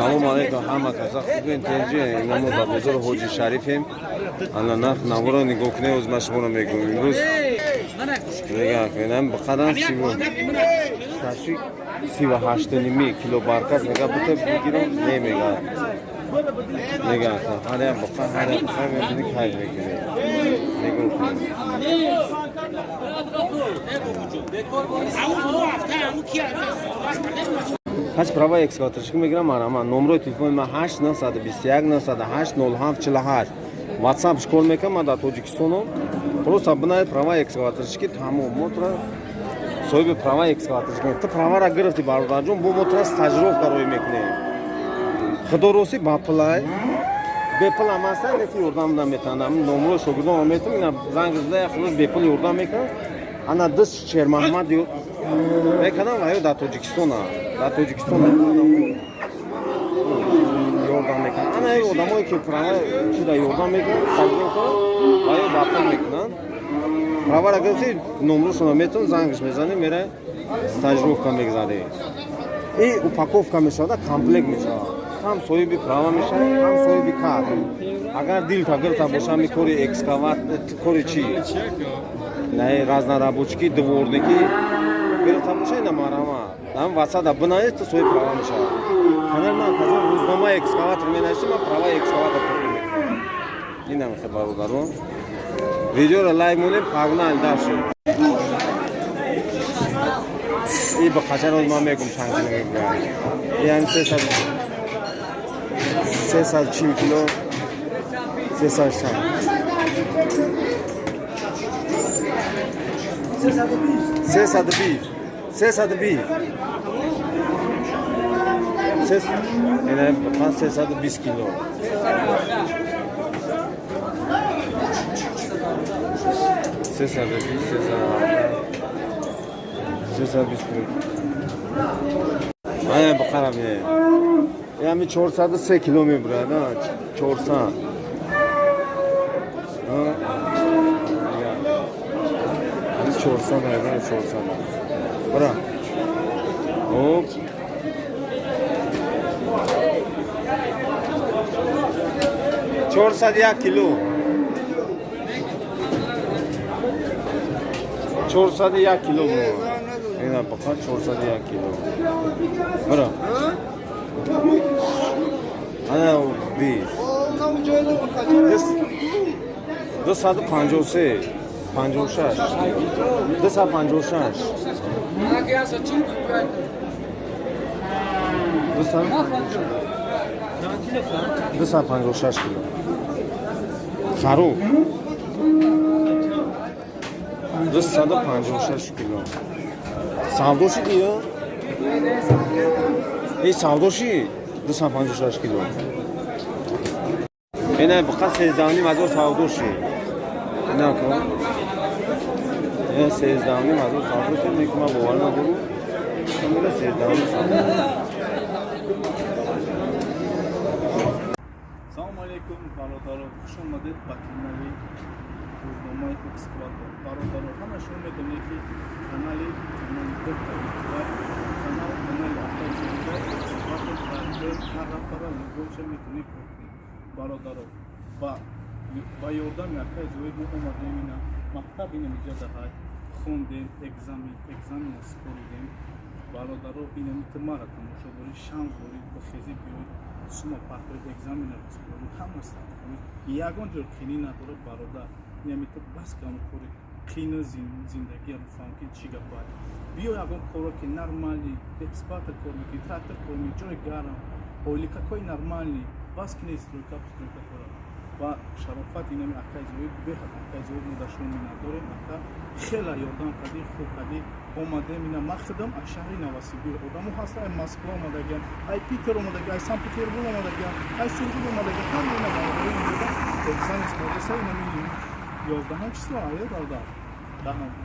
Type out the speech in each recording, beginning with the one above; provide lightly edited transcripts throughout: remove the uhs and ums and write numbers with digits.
Салом алейкум ҳама казах хубин тенҷи намо ба бозори ҳоҷи шарифем ана нарх навора нигоҳ кунем оз ма шуморо мегӯям имрӯз мегӯям кунам ба қадар 38 кило баркас мега бута бигирам немега мегӯям ҳарям ба қадар мебини кайф мекунем нигоҳ кунем ҳач права экскаваторчик мегирам марама номрои телефони ма 8921 ватсап школ мекунам ма дар тоҷикистоно просто бинаи права экскаваторчики тамом мотра соҳиби права экскаваторчик ту правара гирифти бародарҷон бо мотра стажировка рой мекунем худороси ба пулай бепул амастан ки ёрдам наметанам номрои шогирдон метам ина занг зада худос бепул ёрдам мекунам ана дис шермаҳмад мекунам ва ё дар тоҷикистона ёрдам мекунам ана одамое ки права чида ёрдам мекунам стажировка ва ё ба пул мекунам правара гирифти номрушона метон зангш мезанӣ мера стажировка мегзарӣ и упаковка мешавад комплект мешавад ҳам соҳиби права мешавад ҳам соҳиби кар агар дилта гирифта бошад ми кори экскават кори чи разнорабочики дворники гирифта бошад ина марама ҳам васада бинаи ту соҳиби права мешавад канал ман каза рӯзномаи экскаватор менависим ма права экскаватор тоқи мекунам ина меха бародарон видеоро лайк монем пагнал дашо и ба қашароз ман мегум чанг мегӯям яъни 340 кило 360 ина ба 320 кило ая бақарам ями 403 кило мебурад 400 бара оп 401 кило 401 кило ина фақат 401 кило бара ана бис 253 56 256 256 кило харуб 256 кило савдоши диё савдоши 256 кило ина бақат 13,000 савдоши ина ко 13,000 савдоши мекума бовар надору камера 13,000 савдоши салому алейкум бародарон хуш омадед ба канали рӯзномаи экскаватор бародарон ҳама шумо медонед ки канали доктор ва канали автоҷида экскаватор дар рафтара нигоҳша метонед бародарон ба ёрдами акай зоид мо омадем ина мактаб ина иҷа даҳад хондем экзамен скоридем бародарон ина митмара тамошодори шанс доред бихезӣ биёед сума пахред экзаменро скорид ҳама старт кунед ягон ҷо қини надорад бародар намето бас кам кори қина зиндагиро фаҳм ки чӣ гапад биё ягон коро ки нормали экскаватор кор мекунӣ трактор кор мекунӣ ҷои гарм ҳоликакои нормали бас кунед стройка кора ва шарофат инами акайзоид беҳад акайзоид мо дар шумо миннатдорем ака хела ёрдам кардӣ хуб кардӣ омадем ина мақсадам аз шаҳри новосибир одамо ҳаста ай москва омадагиям ай питер омадагиям ай санкт петербург омадагиям ай сургут омадагиям ҳама ина бародари мебуда экзамен скордаса инами 11 число ая бардар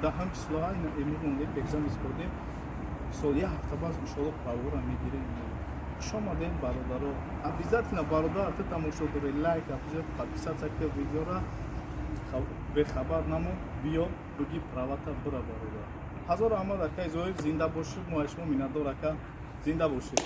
10 число ина имрӯз мондем экзамен скордем сол як ҳафта баъд иншоалло правора мегирем хуш омадем бародаро обязательно бародар ты тамошодори лайк подписаться ки видеора бехабар намо биё буги правата бура бародар ҳазор аҳмад акай зоид зинда бошед мо аз шумо миннатдор ака зинда бошед